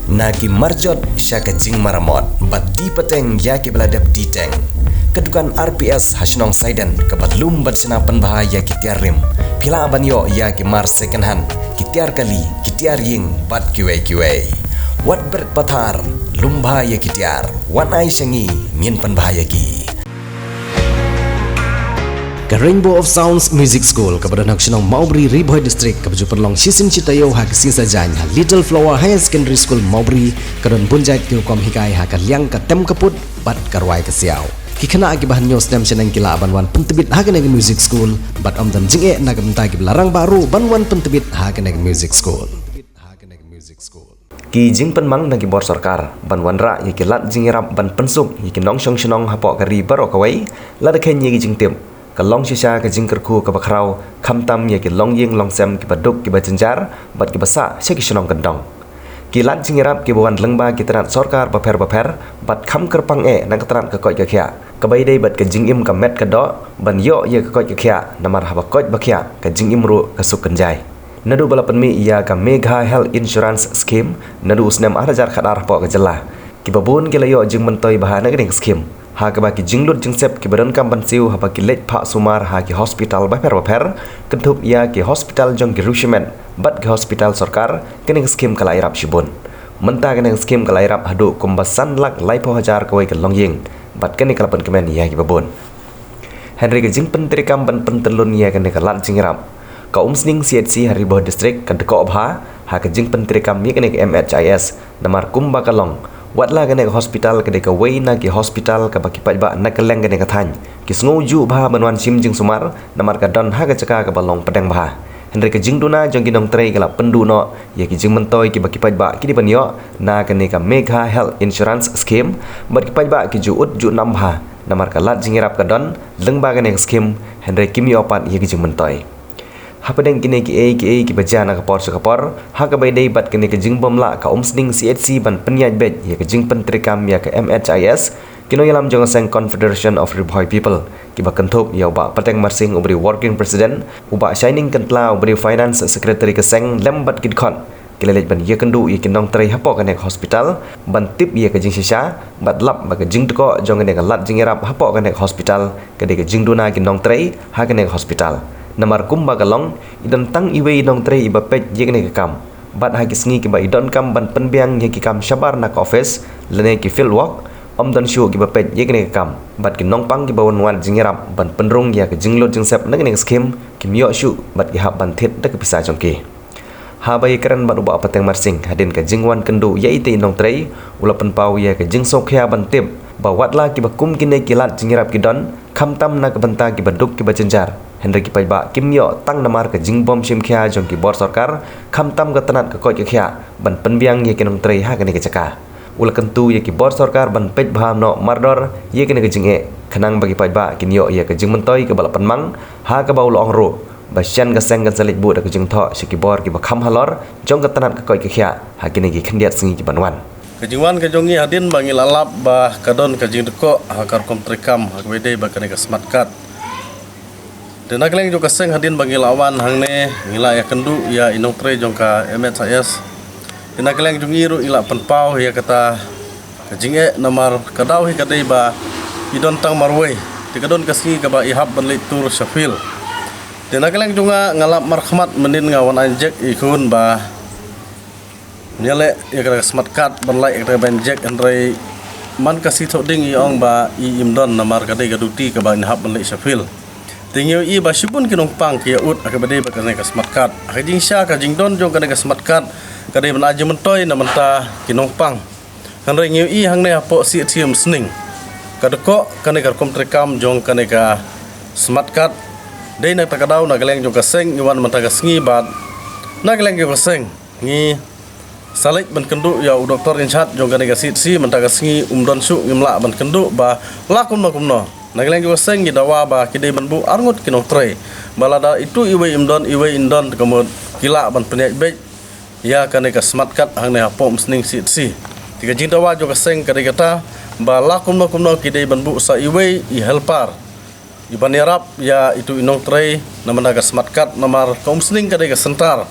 Nagi marjot syaka jing maramot bat di peteng yaki beladap di teng. Kedukan RPS Hasnong Saiden kebatlum bat senapan bahaya kitiar rim. Pila abanyo yaki mar second hand kitiar kali kitiar ying bat kiwei. Wat berpatar lumba ya kitiar wan ai syangi ngin pan bahaya ki. Ke Rainbow of Sounds Music School kepada Naksionong Maubri Riboy District kepada long sisin citayo ha kesing sajan ha Little Flower Higher Secondary School Maubri kedon punjat kiukom hikai ha kaliang ka tem kaput bat karwai kesiau kikena agi bahan nyos tem senang kila banwan pentebit ha keneg music school bat om dan jinge na gemta ki larang baru banwan pentebit ha keneg music school ki jing penmang nagi bor sarkar banwan ra ye kilat jingirap ban pensuk ye kinong shong hapok kari baro kawai lada ken ye jing tem kalong sisa ke jing kerku ke bakrau kamtam ye ki long ying long sem ki baduk ki bajenjar bat ki basa se ki shnong kendong kilat jingirap ki bawan lengba ki terat sarkar baper bat kham kerpang nang keterat ke koi ke khia kebai dei bat ke jing im ka met ke do ban yo ye ke koi ke khia namar haba koi bakhia ke jing im ru ke suk kenjai nadu balapan mi ia ka Mega Health Insurance Scheme nadu usnem arajar khadar po ke jelah ki babun ki layo jing mentoi bahana ke scheme ha ka baki jinglut jingsep ki badan kam bansiu ha baki lej pak sumar ha ki hospital baper kentup ia ki hospital jong ki rushimen bat ki hospital sarkar kening scheme kala irap shibun menta kening scheme kala irap hadu kumbasan lak laipo hajar kawai ke longying bat kening kalapan kemen ia ki babun Henry ke jing pentri kam ban pentelun ia kening kalat jingirap ka umsning CHC Hariboh District kan deko obha ha ke jing pentri kam ia kening MHIS namar kumba kalong watla kene hospital kene ka weina ki hospital ka baki pajba nakeleng kene ka thany ki sngoju bha banwan sim jing sumar namar ka don ha ka chaka ka balong pedang bha henry ka jing duna jong ginong trei kala pendu no ye ki jing mentoi ki baki pajba ki dibanyo na kene ka Mega Health Insurance Scheme baki pajba ki ju ut ju nam bha namar ka lat jingirap ka don lengba kene scheme henry kimi opat ye ki jing mentoi hapadeng kini ki bajana ka por ha ka baidei bat kini ke jing bomla ka umsning CHC ban penyaj bet ye ke jing pentrikam ya ke MHIS kino yalam jongaseng Confederation of Riboy People ki ba kentup ya ba pateng marsing ubri working president uba shining kentla ubri finance secretary ke seng lembat kidkhon kilelej ban ye kendu ye kinong trei hapo kanek hospital ban tip ye ke jing sisa bat lap ba ke jing teko jong kanek lat jingirap hapo kanek hospital ke de ke jing duna kinong trei ha kanek hospital namar kumba galong idon tang iwe idong tre iba pej yegne kam bat hagi sngi ki ba idon kam ban penbiang ye ki kam shabar nak office lene ki field work om don shu ki ba pej yegne kam bat ki nong pang ki ba wan jingirap ban penrung ya ke jinglot jingsep nagne scheme ki myo shu bat ki hab ban thit dak pisa jongki ha bai keren bat uba pateng marsing hadin ka jingwan kendu ye ite indong tre ulapan pau ya ke jingsok khia ban tip ba watla ki ba kum kine kilat jingirap ki don khamtam na ka banta ki baduk ki ba jenjar Henry ki pajba kimyo tang namar ke jingbom sim khia jong ki bor sarkar khamtam ka tanat ka koi ke khia ban penbiang ye kinong trei ha kene ke chaka ula kentu ye ki bor sarkar ban pej bham no mardor ye kene ke jinge khanang bagi pajba kinyo ye ke jing mentoi ke balapan mang ha ka baul ong ro ba shan ka seng ka salik bu da ke jing tho si ki bor ki ba kham halor jong ka tanat ka koi ke khia ha kene ki khendiat singi ki banwan kejingwan kejongi hadin bangi lalap bah kadon kejing deko hakar komtrikam hakwede ba kene ka smart card dan nakleng juga seng hadin bagi lawan hangne ngila ya kendu ya inong tre jongka MHIS dan nakleng jungi ru ila penpau ya kata kejinge namar kadau hi kadai ba idon tang marwei tikadon kasngi ka ba ihab ban tur syafil dan nakleng junga ngalap marhamat menin ngawan anjek ikun ba nyale ya kata smart card ban lai kata banjek andre man kasih thoding iong ba i imdon namar kadai gaduti ka ba ihab ban syafil tinggal i basipun kinong pang kia ut akabade ba kana ka smart card akajing sya ka jingdon jong kana ka smart card kadai ban aje mentoi na menta kinong pang kan re ngiu i hangne apo si tium sning kadeko kana ka komtrekam jong kana ka smart card dei na takadau na galeng jong ka seng iwan menta ka sngi bat na galeng ka seng ngi salik ban kendu ya doktor in chat jong kana ka si menta ka sngi umdon su ngimla ban kendu ba lakum no nageleng juga seng dawa ba kidai banbu arngut kinong tre balada itu iwe indon kemud kila ban penyaj bej ya kane ka smart card hang ne apom sning si tiga jing dawa juga seng kade kata bala kumno kidai banbu sa iwe i helpar iban yarap ya itu inong tre namana ka smart card namar kaum sning kade ka sentar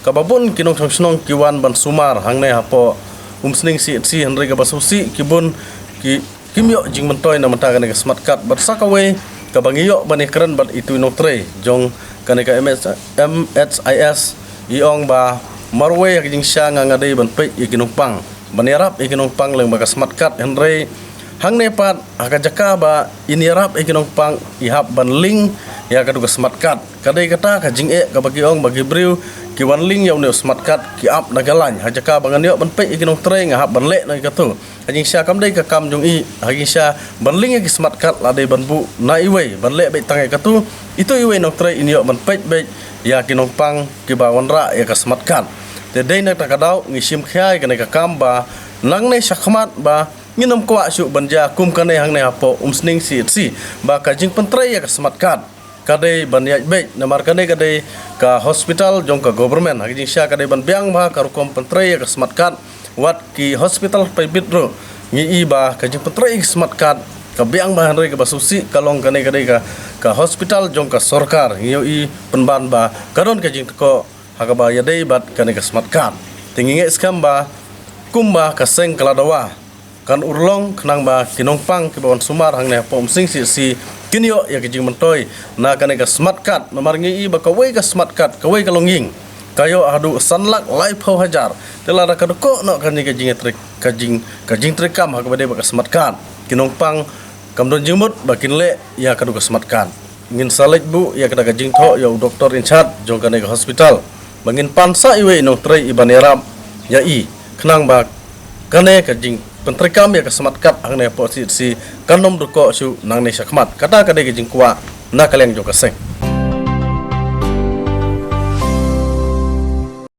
kababun kinong snong kiwan ban sumar hang ne apo umsning si Henry ka basusi kibun ki kimyo jing mentoy na menta kane ka smart card bersakawe ka bangiyo bani keren bat itu inotre jong kane ka MHIS iong ba marwe ka jing sya ngade ban pe ikinumpang banirap ikinumpang leng ba ka smart card Henry hang nepat akajaka ba inirap ikinumpang ihap ban link ya kadu ka smart card kadai kata ka jing ka bagi ong bagi briu ki wan link ya ne smart card ki up nagalan hajaka bangan yo ban pe ikinong tre ngahap ban le na katu hajing sya kam dai ka kam jong i hajing sya ban link ki smart card la dai ban bu na iwe ban le be tangai katu itu iwe nong tre ini yo ban pe be ya kinong pang ki ba wan ra ya ka smart card te dai nak takadau ngisim khai ka ka kam ba nang ne syakmat ba nginom kwa syu banja kum kane hang ne hapo umsning si ba ka jing pentre ya ka smart card kadai ban ya be namar kane kadai ka hospital jong ka government hajing sya kadai ban biang ba ka rukom pentre ya ka smart card wat ki hospital private bro ngi ba ka jing pentre smart card ka biang ba hanre ka basusi kalong kane kadai ka hospital jong ka sarkar ngi penban ba karon ka jing ko hakaba ya dai bat kane ka smart card tinginge skam ba kumba ka seng kaladawa kan urlong kenang ba kinongpang ki bawon sumar hang ne pom sing si kinyo ya kijing mentoy na kane ka smart card nomor ngi ba ka we ka smart card ka we ka longying kayo adu sanlak live ho hajar telara ka ko no kan ni kajing trik kam ha ka bade ba ka smart card kinongpang kam don jimut ba kinle ya ka smart card ngin salek bu ya ka kajing tho ya doktor in charge jong kane ka hospital bangin pansa iwe no tre ibaneram ya i kenang ba kane kajing pentrikam ya ka smart card hang ne posisi kanom duko su nang ne sakmat kata kade kajing kwa na kaleng jo kaseng